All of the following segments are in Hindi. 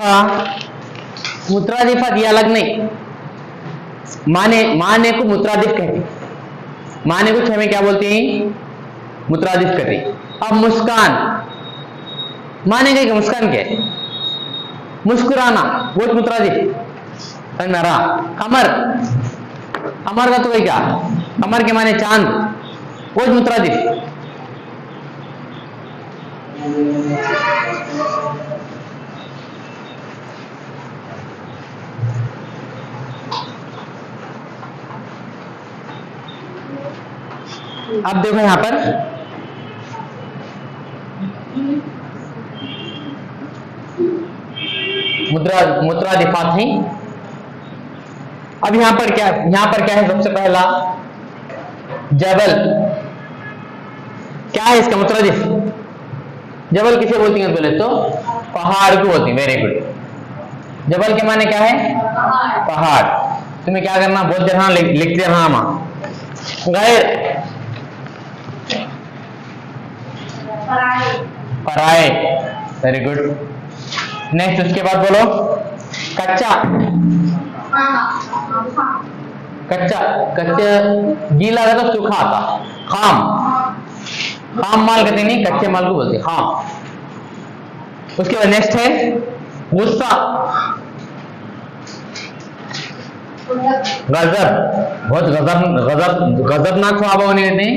था मुत्रादिफत ये अलग नहीं, माने को मुत्रादिफ कहते, माने को हमें क्या बोलते हैं, मुत्रादिफ कहते। अब मुस्कान, माने क्या, मुस्कान क्या है, मुस्कुराना, वो मुत्रादिफ, समझ में आ रहा। कमर, कमर का तो वही क्या, कमर के माने चांद, वो मुत्रादिफ। अब देखो यहां पर मुत्रादिफात हैं। अब यहां पर क्या है, सबसे पहला जबल, क्या है इसका मुत्रादिफ, जबल किसे बोलती हैं बोले तो पहाड़ को बोलती हैं। Very good. जबल के माने क्या है, पहाड़। तुम्हें क्या करना, बोलते रहना, लिखते रहना। गैर, पराए, वेरी गुड। नेक्स्ट, उसके बाद बोलो कच्चा, कच्चा, कच्चा गीला था तो सूखा आता, खाम, खाम माल कहते नहीं, कच्चे माल को बोलते खाम। उसके बाद नेक्स्ट है गुस्सा, गजब, बहुत गजबनाक ख्वाब होने कहते हैं।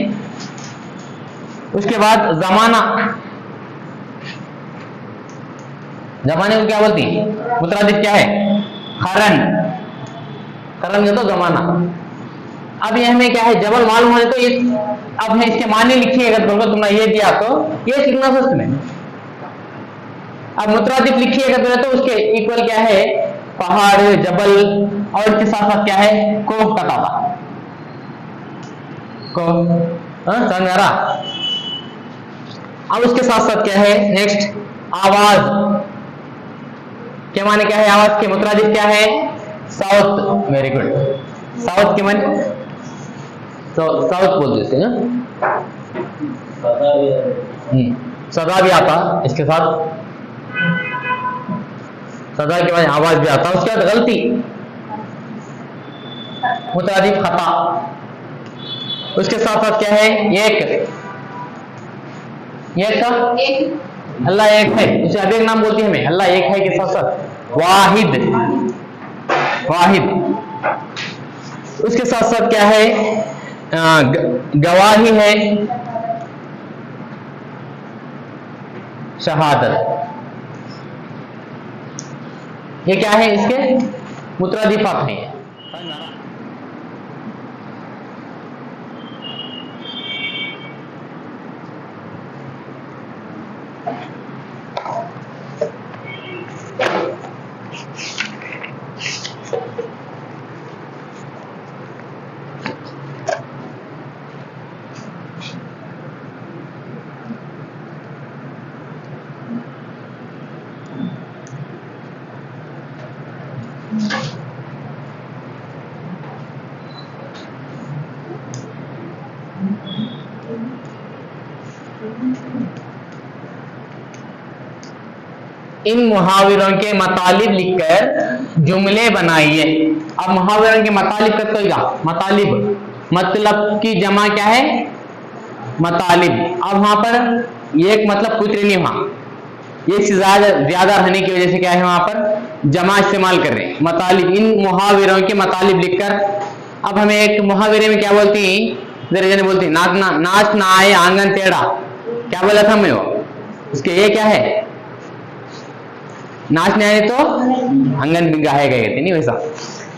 उसके बाद जमाना, जमाने को क्या बोलती है, मुत्रादिफ क्या है, करन, करन का तो जमाना। अब ये हमें क्या है, जबल मालूम होने तो ये, अब है इसके माने लिखिए, अगर तुमने ये दिया तो ये सीखना सस्त में। अब मुत्रादिफ लिखिएगा तो उसके इक्वल क्या है, पहाड़, जबल, और इसके साथ साथ क्या है, कोह का ताबा, को, समझ में आ रहा। अब उसके साथ साथ क्या है, नेक्स्ट आवाज के माने क्या है, आवाज के मुत्रादिफ क्या है, साउथ, वेरी गुड। साउथ के माने साउथ बोल देते हैं, सदा भी आता इसके साथ, सदा के बाद आवाज भी आता। उसके बाद गलती, मुतादिफ खता। उसके साथ साथ क्या है, एक, का अल्लाह एक है, उसे अभी नाम बोलती है हमें, अल्लाह एक है के साथ साथ वाहिद, वाहिद। उसके साथ साथ क्या है, गवाही है, शहादत। ये क्या है, इसके मुत्रादिफात हैं। इन मुहावरों के मतालिब लिखकर जुमले बनाइए। अब मुहावरों के मतालिब का कोई मतालिब, मतलब की जमा क्या है, मतालिब। अब वहां पर ये एक मतलब कुछ नहीं, वहां ये ज्यादा रहने की वजह से क्या है, वहां पर जमा इस्तेमाल कर रहे हैं, मतालिब। इन मुहावरों के मतालिब लिखकर, अब हमें एक मुहावरे में क्या बोलती हैं, जरा बोलती हैं, नाच ना आए आंगन टेढ़ा, क्या बोला था मैं वो, उसके ये क्या है, नाच नहीं आए तो आंगन भी गाहे गए थे, नहीं वैसा।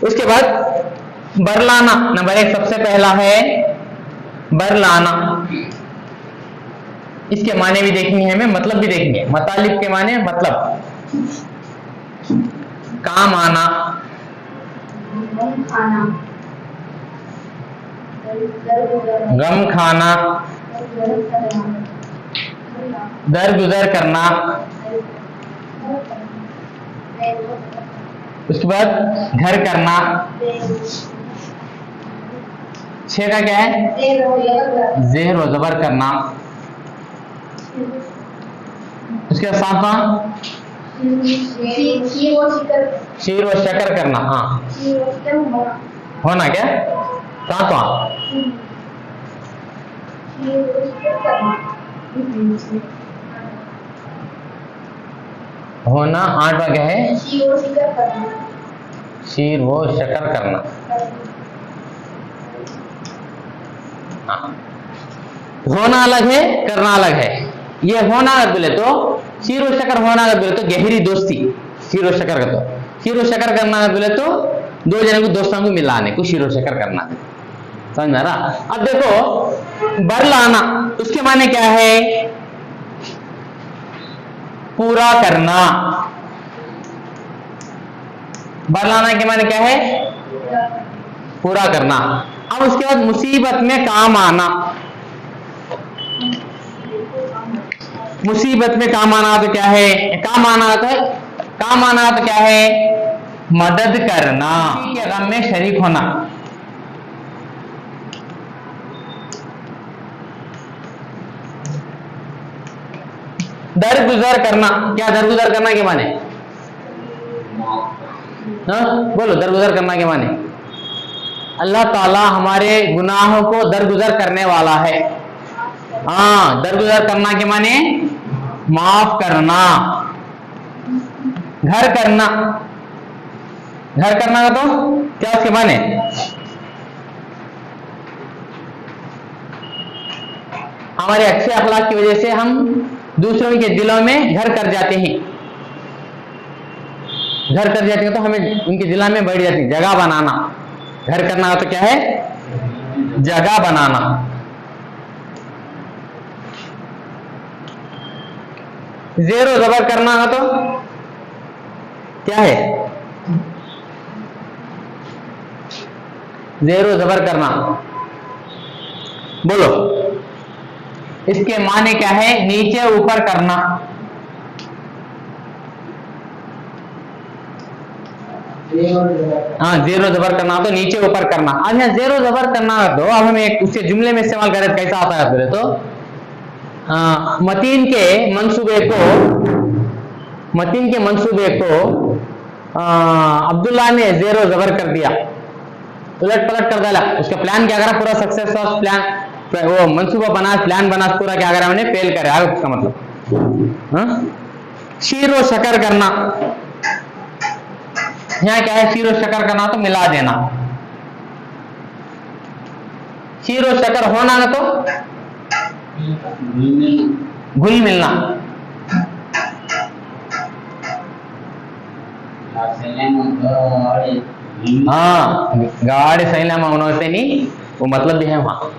उसके बाद बरलाना, नंबर 1 सबसे पहला है बरलाना। इसके माने भी देखेंगे हमें, मतलब भी देखेंगे। मतालिब के माने मतलब, काम आना, गम खाना, दरगुजर करना। उसके बाद घर करना। 6 का क्या है, ज़ेर व ज़बर करना। उसके साथ शीर व शकर करना, हाँ होना क्या कहाँ तो होना 8वां क्या है? शीर वो शकर करना। हाँ। होना अलग है, करना अलग है। ये होना अगर बोले तो शीर व शकर, होना अगर बोले तो गहरी दोस्ती, शीर व शकर का तो शीर व शकर करना अगर बोले तो दो जने को दोस्तों को मिलाने को शीर व शकर करना। समझ में आ रहा? अब देखो बर लाना, उसके माने क्या है? पूरा करना। बर लाना के माने क्या है? पूरा करना। अब उसके बाद मुसीबत में काम आना। मुसीबत में काम आना तो क्या है? काम आना तो है, काम आना तो क्या है? मदद करना, किसी के गम में शरीक होना। दरगुजर करना, क्या दरगुजर करना के माने? हाँ बोलो, दरगुजर करना के माने? अल्लाह ताला हमारे गुनाहों को दरगुजर करने वाला है। हाँ, दरगुजर करना के माने माफ करना। घर करना, घर करना का तो क्या उसके माने? हमारे अच्छे अखलाक की वजह से हम दूसरों के दिलों में घर कर जाते हैं। घर कर जाते हैं तो हमें उनके दिलों में बैठ जाती है। जगह बनाना, घर करना तो क्या है? जगह बनाना। जेरो जबर करना है तो क्या है? जेरो जबर करना, बोलो इसके माने क्या है? नीचे ऊपर करना। हाँ, जेरो जबर करना तो नीचे ऊपर करना। अब यहाँ जेरो जबर करना तो अब हम एक उसके जुमले में इस्तेमाल करें तो कैसा आता है? बोले तो मतीन के मंसूबे को अब्दुल्ला ने जेरो जबर कर दिया, उलट पलट कर डाला। उसका प्लान क्या करा? पूरा सक्सेस हुआ। प्लान वो मंसूबा बना, प्लान बना, पूरा क्या करा? हमने फेल करा। उसका मतलब शीर व शकर करना। यहाँ क्या है? शीर व शकर करना तो मिला देना। शीर व शकर होना ना तो घुल मिलना। हाँ, गाढ़ सैला में होते नहीं, वो मतलब भी है वहां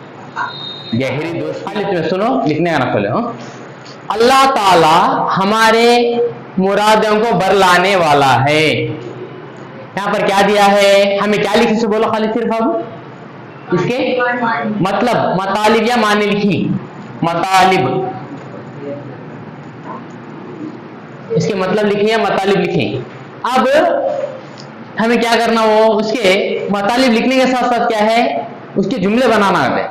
गहरी दोस्ती। तुम्हें सुनो, लिखने का ना खोले। अल्लाह ताला हमारे मुरादों को बरलाने वाला है। यहाँ पर क्या दिया है? हमें क्या लिखी से बोलो खाली सिर्फ अब इसके मतलब मतालिब या माने लिखी? मतालिब, इसके मतलब लिखी है, मतालिब लिखी। अब हमें क्या करना? वो उसके मतालिब लिखने के साथ साथ क्या है? उसके जुमले बनाना है।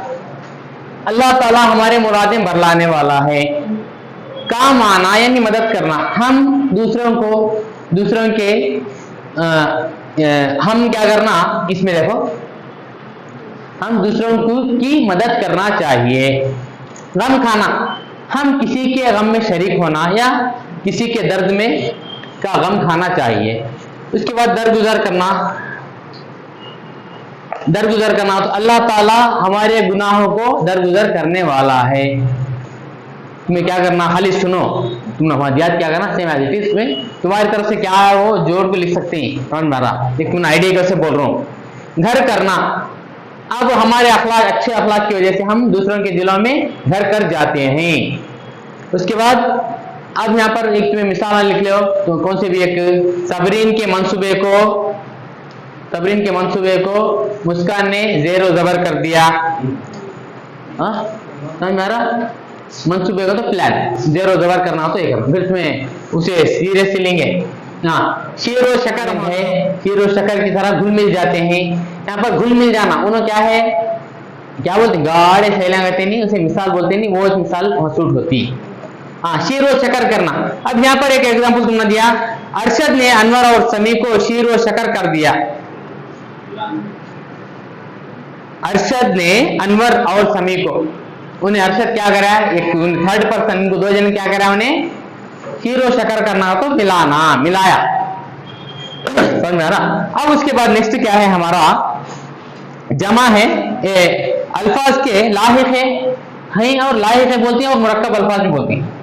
अल्लाह ताला हमारे मुरादें बरलाने वाला है। काम आना यानी मदद करना। हम दूसरों के हम क्या करना? इसमें देखो, हम दूसरों की मदद करना चाहिए। गम खाना, हम किसी के गम में शरीक होना या किसी के दर्द में का गम खाना चाहिए। उसके बाद दरगुजर करना। दरगुजर करना तो अल्लाह ताला हमारे गुनाहों को दरगुजर करने वाला है। तुम्हें क्या करना? खाली सुनो, तुमने हमारी याद क्या करना? सेम एज इट इज में तुम्हारी तरफ से क्या है वो जोड़ के लिख सकते हैं। समझ में आ रहा? एक तुमने आइडिया कैसे बोल रहा हूँ। घर करना, अब हमारे अखलाक, अच्छे अखलाक की वजह से हम दूसरों के दिलों में घर कर जाते हैं। उसके बाद अब यहाँ पर एक तुम्हें मिसाल लिख लो, तो कौन से भी एक सबरीन के मंसूबे को मुस्कान ने जेरो जबर कर दिया। समझ में आ रहा? मंसूबे का तो प्लान, जेरो जबर करना तो एक, फिर इसमें उसे सीरियस से लेंगे। हाँ, शीर व शकर है, शीर व शकर की तरह घुल मिल जाते हैं। यहाँ पर घुल मिल जाना उन्होंने क्या है? क्या बोलते? गाढ़े सैला कहते नहीं, उसे मिसाल बोलते नहीं, वो एक मिसाल सूट होती। हाँ, शीर व शकर करना। अब यहाँ पर एक एग्जांपल तुमने दिया, अरशद ने अनवर और समी को शीर व शकर कर दिया। अरशद ने अनवर और समी को, उन्हें अरशद क्या करा है, एक थर्ड पर्सन, इनको दो जन क्या करा, उन्हें शीर व शकर करना हो तो मिलाना, मिलाया। समझ में आ रहा। अब उसके बाद नेक्स्ट क्या है हमारा, जमा है, अल्फाज के लाहिक है और लाहिक है बोलती है और मुरक्कब अल्फाज भी बोलती है।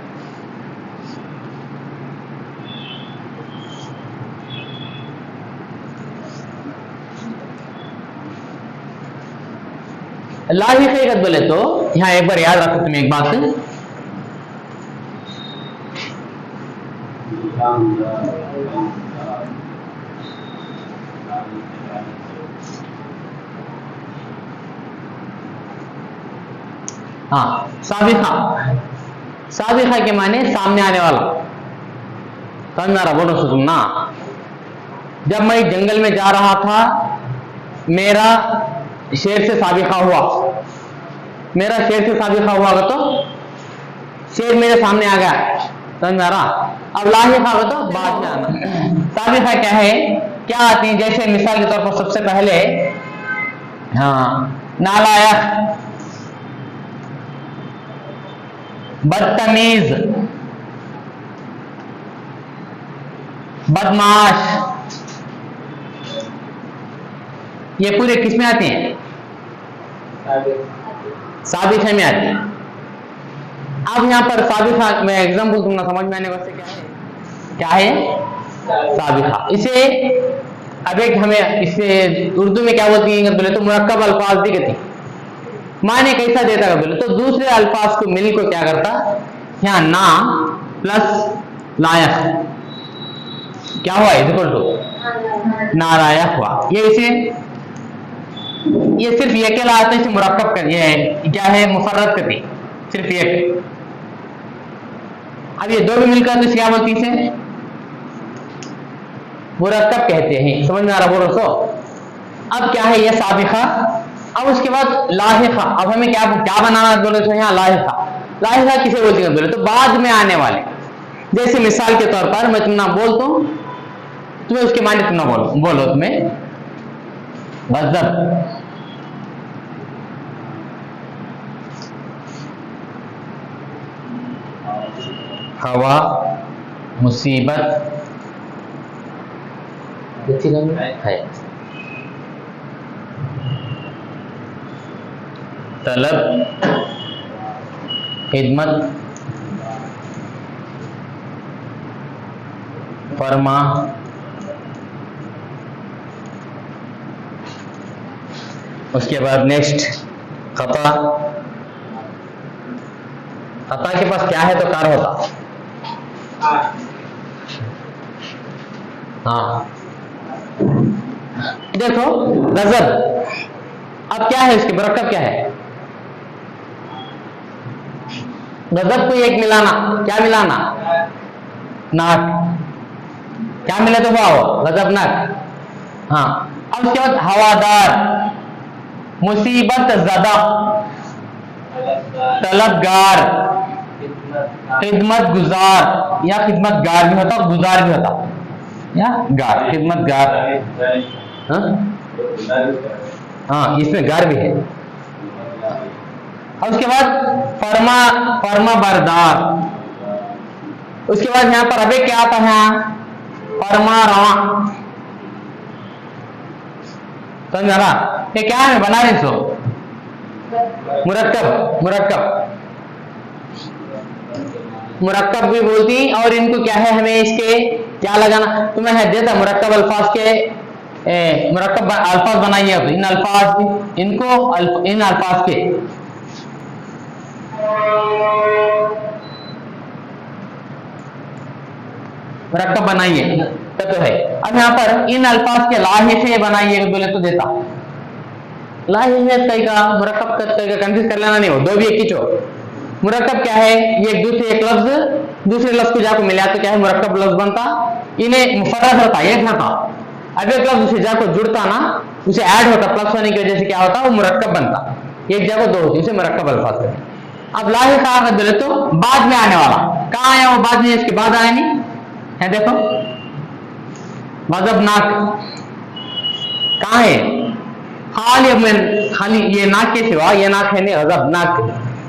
लाहिक है बोले तो यहां एक बार याद रखो तुम्हें एक बात, हाँ, साबिका, साबिका के माने सामने आने वाला। समझ में आ रहा, बोलो सुन ना। जब मैं जंगल में जा रहा था, मेरा शेर से साबिका हुआ, मेरा शेर से साबिका हुआ तो शेर मेरे सामने आ गया। समझ में आ रहा। अब लाहिका हो तो बाद में आना। साबिका क्या है, क्या आती है, जैसे मिसाल के तौर पर सबसे पहले, हाँ, नालायक, बदतमीज, बदमाश, ये पूरे किस में आते हैं, साबिका में आते हैं। अब यहां पर साबिका में एग्जांपल तुमने समझ में आने वास्ते क्या है साबिका। इसे अब एक हमें इसे उर्दू में क्या बोलती है बोले तो मुरक्कब अल्फाज भी कहती, माने कैसा देता है बोले तो दूसरे अल्फाज को मिल को क्या करता, यहाँ ना प्लस लायक क्या हुआ, इक्वल टू नालायक हुआ। ये सिर्फ ये क्या लाते हैं, मुरक्कब कर, ये क्या है, मुफर्रद करती, सिर्फ एक। अब ये दो भी मिलकर तो क्या बोलती है, मुरक्कब कहते हैं। समझ में आ रहा बोलो तो। अब क्या है ये साबिका। अब उसके बाद लाहिका। अब हमें क्या क्या बनाना बोले तो यहाँ लाहिका, लाहिका किसे बोलते हैं बोले तो बाद में आने वाले। जैसे मिसाल के तौर पर मैं तुमने बोल तो तुम्हें उसके माने तुमने बोलो तुम्हें गज़ब, हवा, मुसीबत है, तलब, खिदमत, फरमा, उसके बाद नेक्स्ट खता। खता के पास क्या है तो कार होता, हाँ देखो गजब। अब क्या है इसके मुरक्कब क्या है, गजब को एक मिलाना, क्या मिलाना, नाक, क्या मिले तो हुआ हो गजब नाक। हाँ, अब उसके बाद हवादार, मुसीबत ज़दा, तलबगार, खिदमत गुजार, या खिदमत गार भी होता और गुजार भी होता, या गार, खिदमत गार। हाँ, इसमें गार भी है। और उसके बाद फरमा बरदार। उसके बाद यहां पर अबे क्या आता है, फरमा रवा। समझ आ रहा, ये क्या है, बना रहे सो मुरक्कब, मुरक्कब भी बोलती। और इनको क्या है, हमें इसके क्या लगाना, तुम्हें है देता मुरक्कब अल्फाज के मुरक्कब अल्फाज बनाइए। इन अल्फाज इनको इन अल्फाज के मुरक्कब बनाइए तो है। अब यहाँ पर इन अल्फाज के लाहिक़े बनाइए बोले तो देता, लाहिक़ कई का मुरक्कब कई का कंफ्यूज कर लेना नहीं हो, दो भी एक ही चो। मुरक्कब क्या है, ये एक लफ्ज दूसरे लफ्ज को जाकर मिला तो क्या है मुरक्कब लफ्ज बनता। इन्हें मुफर्रद होता, एक था। अब एक लफ्ज उसे जाकर जुड़ता ना, उसे ऐड होता, प्लस होने की वजह से क्या होता, वो मुरक्कब बनता। एक जगह दो होती, उसे मुरक्कब अल्फाज कहते हैं। अब लाहिका का बोले तो बाद में आने वाला, कहाँ आया वो बाद में, इसके बाद आया नहीं है, देखो गजबनाक कहाँ है, खाली ये नाक के सिवा, ये नाक है नहीं, गजबनाक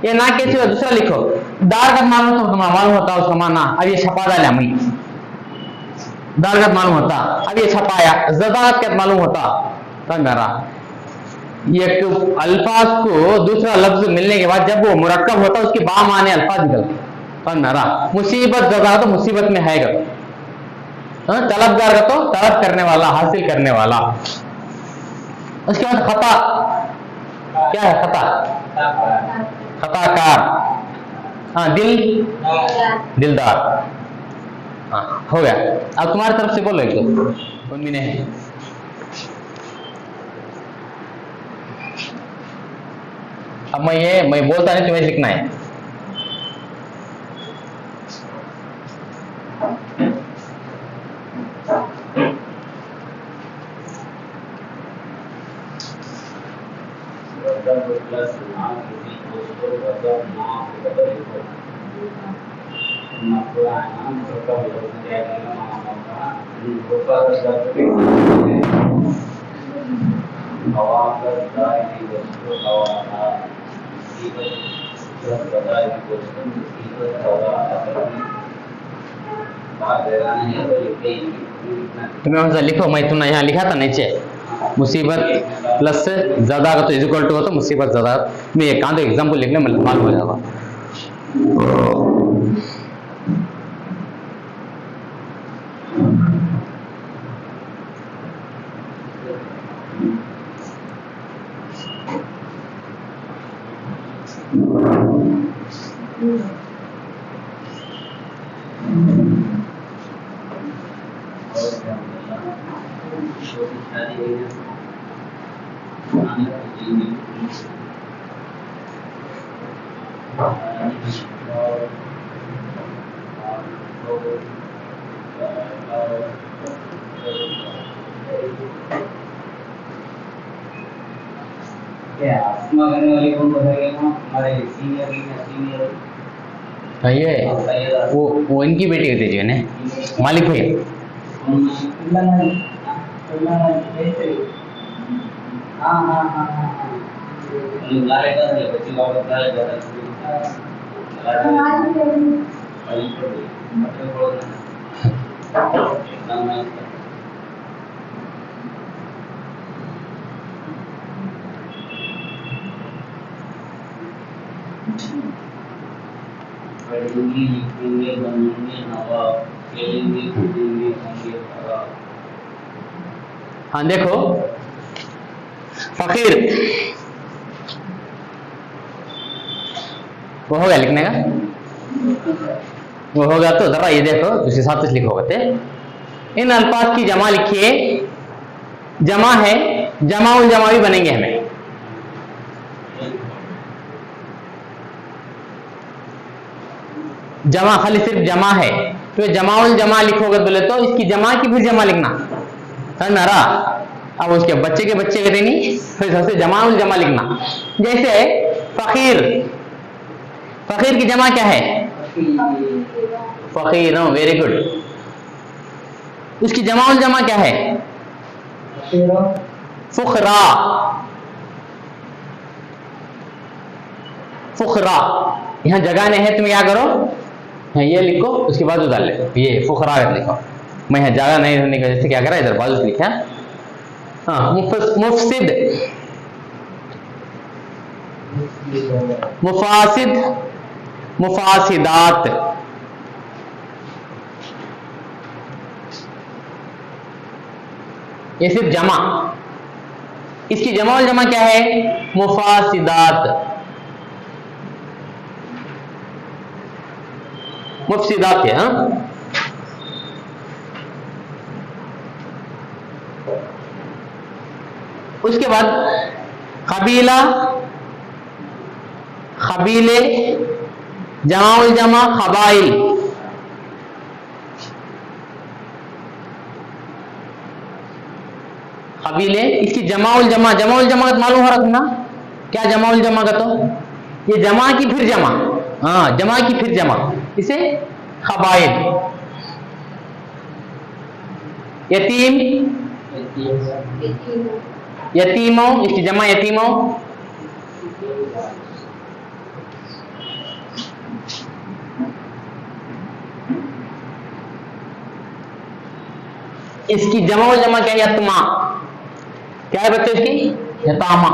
ये नाक के सिवा दूसरा लिखो, दारगत मालूम तो तुम्हारा मालूम होता उसका माना, अब ये छपा डाला मैं, दारगत मालूम होता, अब ये छपाया, जदात क्या मालूम होता, समझ मेरा, ये अल्फाज को दूसरा लफ्ज मिलने के बाद जब वो मुरक्कब होता है उसके बाम आने अल्फाज निकलते, समझ मेरा, मुसीबत जदा तो मुसीबत में है, तलबगार का तो तलब करने वाला, हासिल करने वाला। उसके बाद खता, क्या है खता, खताकार, हाँ दिलदार, हाँ हो गया। अब तुम्हारी तरफ से बोलो एक दो उनमें नहीं, अब मैं बोलता नहीं, तुम्हें लिखना है। तुम्हें वहां से लिखो, मैं तुमने यहाँ लिखा था नीचे, मुसीबत प्लस ज्यादा का तो इक्वल टू हो, तो मुसीबत ज्यादा में एक तो एग्जाम्पल लिखने में मालूम हो जाएगा। ये वो इनकी बेटी होती है ने मालिक भाई, हाँ देखो फकीर वो होगा लिखने का, वो होगा तो जरा ये देखो उस हिसाब से लिखोगे थे। इन अल्फाज की जमा लिखिए, जमा है, जमा उल जमा भी बनेंगे हमें, जमा खाली सिर्फ जमा है तो जमा उल जमा लिखोगे बोले तो इसकी जमा की फिर जमा लिखना, समझ में आ रहा। अब उसके बच्चे के कहते नहीं, फिर सबसे जमा उल जमा लिखना। जैसे फकीर, फकीर की जमा क्या है, फकीर, वेरी गुड। उसकी जमा उल जमा क्या है, फुकरा, फुकरा। यहां जगह नहीं है, तुम क्या करो ये लिखो, उसके बाद डाल ले, ये फुकरा लिखो। मैं यहाँ जगह नहीं होने की वजह से क्या करा इधर बाजू से लिखा। हाँ मुफसिद, मुफासिद, मुफासिदात, ये सिर्फ जमा। इसकी जमा और जमा क्या है, मुफासिदात, मुफसिदात है। हाँ उसके बाद कबीला, कबीले, जमाउल जमा कबाइल, कबीले। इसकी जमाउल जमा, जमाउल जमा का मालूम हो रहा था ना क्या, जमाउल जमा का तो ये जमा की फिर जमा, हाँ जमा की फिर जमा, इसे खबाइल। यतीम, यतीमों, इसकी जमा यतीमों। इसकी जमा और जमा क्या है? यतमा। क्या है बच्चे इसकी? यतामा।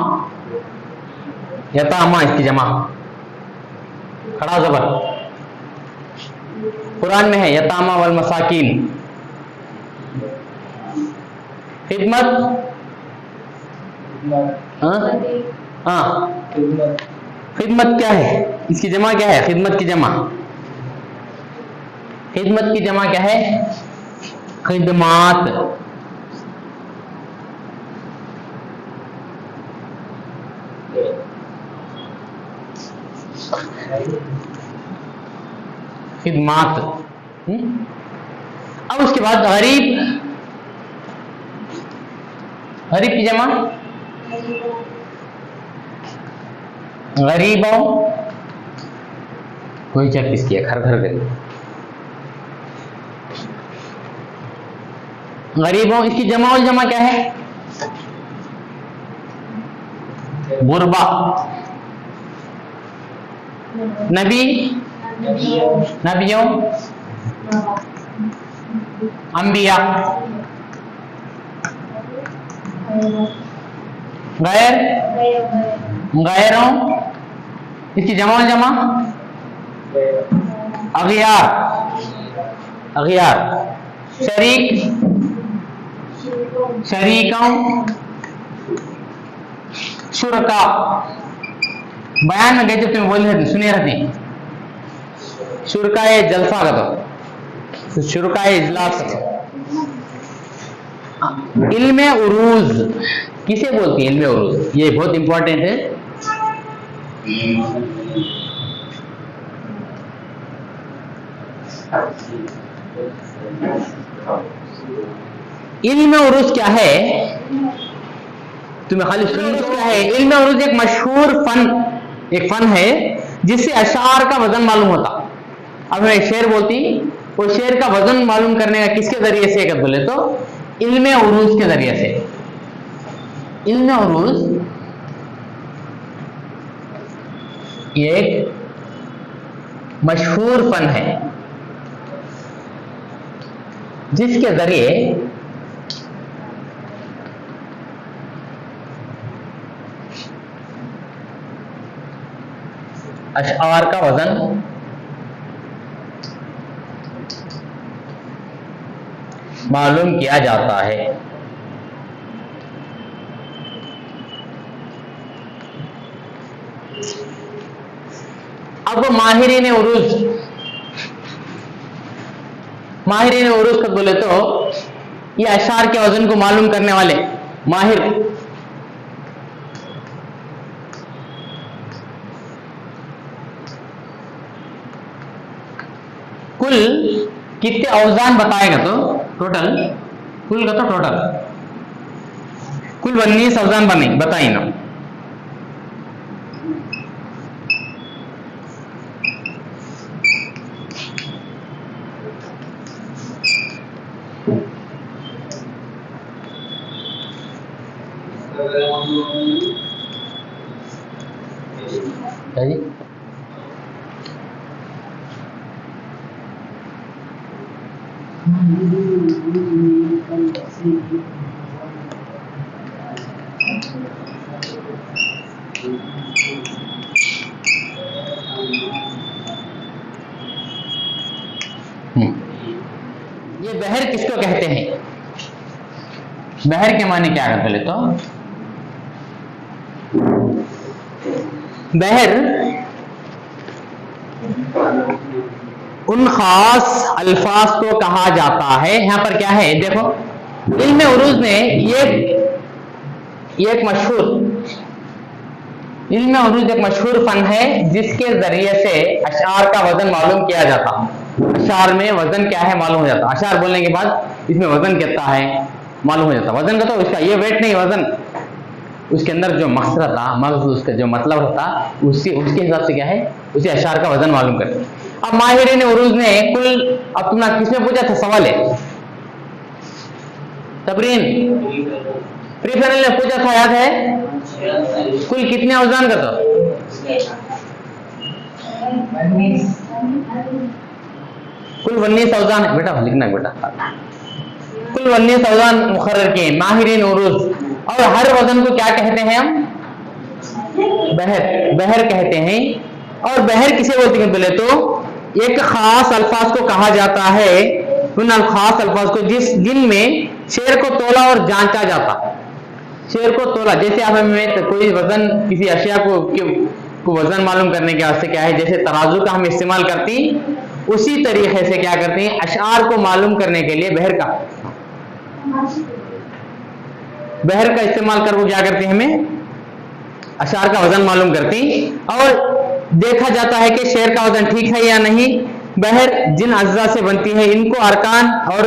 यतामा इसकी जमा, खड़ा जबर। कुरान में है यतामा वल मसाकिन। खिदमत, हाँ खिदमत क्या है? इसकी जमा क्या है? खिदमत की जमा, खिदमत की जमा क्या है? खिदमात। खिदमात। अब उसके बाद गरीब, गरीब की जमा गरीबों। कोई चेक किसकी है? घर घर गरीब, गरीबों। इसकी जमा और जमा क्या है? गुरबा। नबी, नबियों। अंबिया। गैर, गैरों। इसकी जमा और जमा अगियार, अगियार। शरीक, शरीकों। शुरका। बयान में गए थे, तुम्हें बोल रहे थे, सुने रहते। शुरका जलसा का तो शुरका इजलास का। इल्मे उरूज किसे बोलती है? इल्मे उरूज, ये बहुत इंपॉर्टेंट है। इल्मे उरूज क्या है? तुम्हें खाली सुनना क्या है? इल्मे उरूज एक मशहूर फन, एक फन है जिससे अशार का वजन मालूम होता। अब मैं एक शेर बोलती, वो शेर का वजन मालूम करने का किसके जरिए से कर बोले तो इल्मे उरूज के जरिए से। इल्मे उरूज ये एक मशहूर फन है जिसके जरिए अशआर का वजन मालूम किया जाता है। अब माहिरीन उरूज, माहिरीन उरूज को बोले तो ये अशार के वजन को मालूम करने वाले माहिर। कुल कितने औजान बताएगा तो टोटल, कुल का तो टोटल कुल 19 औजान बने, बताइए ना। क्या जी? ये बहर किसको कहते हैं? बहर के माने क्या है बोले तो बहर उन खास अल्फाज को कहा जाता है। यहां पर क्या है देखो, इल्म उरूज में ये एक मशहूर इल्म उरूज एक मशहूर फन है जिसके जरिए से अशार का वजन मालूम किया जाता। अशार में वजन क्या है मालूम हो जाता। अशार बोलने के बाद इसमें वजन कितना है मालूम हो जाता। वजन का तो इसका ये वेट नहीं, वजन उसके अंदर जो मकसद था, उसका जो मतलब होता, उसके हिसाब से क्या है, उसे अशार का वजन मालूम करते हैं। अब माहिरीन उरूज ने कुल, अब तुमने किसमें पूछा था सवाल है, तबरीन प्रीफेरल ने पूछा था, याद है? कुल कितने औजान का था? कुल 19 औजान है बेटा, लिखना है बेटा। कुल 19 औजान मुकर्रर किए माहिरीन उरूज। और हर वजन को क्या कहते हैं हम? बहर कहते हैं। और बहर किसे बोलते हैं? बोले तो एक खास अल्फाज को कहा जाता है, उन खास अल्फाज को जिनमें शेर को तोला और जांचा जाता। शेर को तोला, जैसे आप हमें कोई वजन, किसी अशिया को वजन मालूम करने के वास्ते क्या है, जैसे तराजू का हम इस्तेमाल करती, उसी तरीके से क्या करते हैं, अशार को मालूम करने के लिए बहर का इस्तेमाल कर वो क्या करते हैं, हमें अशार का वजन मालूम करती। और देखा जाता है कि शेर का वजन ठीक है या नहीं। बहर जिन अज्जा से बनती है, इनको अरकान और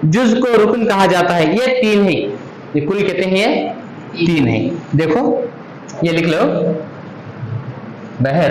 जुज को रुकन कहा जाता है। ये 3 है, ये कुल कहते हैं, ये 3 है। देखो ये लिख लो, बहर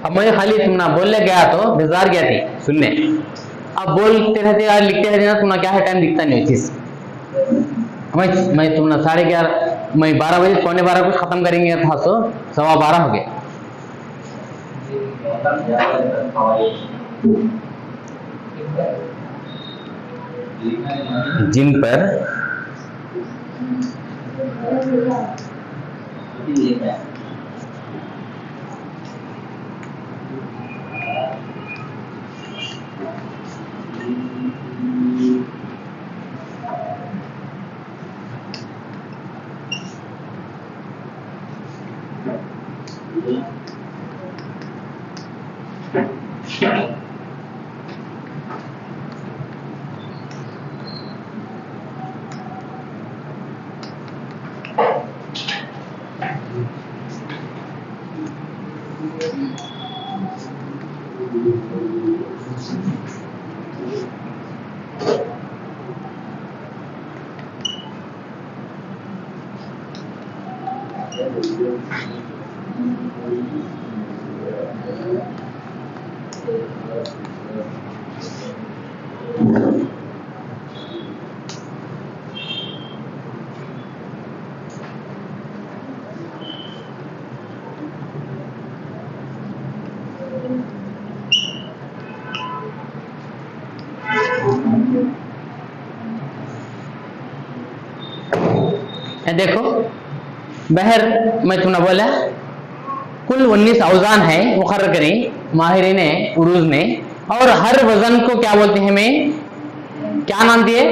अब मुझे खाली तुमना बोलने गया तो बेजार गया थी सुनने, अब बोलते रहते यार, लिखते रहते ना, तुमना क्या है, टाइम दिखता नहीं चीज। मैं तुमना 11:30, मैं 12 बजे, 11:15 कुछ खत्म करेंगे था, तो 12:15 हो गए। जिन पर देखो बहर मैं तुमने बोला कुल 19 औजान है मुकर्रर करें माहिरीन उरूज ने, और हर वजन को क्या बोलते हैं, हमें क्या नाम दिए,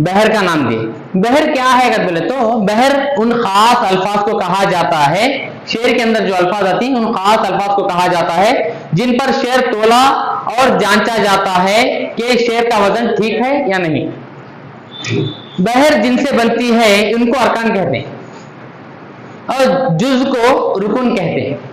बहर का नाम दिए। बहर क्या है अगर बोले तो, बहर उन खास अल्फाज को कहा जाता है, शेर के अंदर जो अल्फाज आती हैं उन खास अल्फाज को कहा जाता है जिन पर शेर तोला और जांचा जाता है कि शेर का वजन ठीक है या नहीं। बहर जिनसे बनती है उनको अरकान कहते हैं और जुज को रुकुन कहते हैं।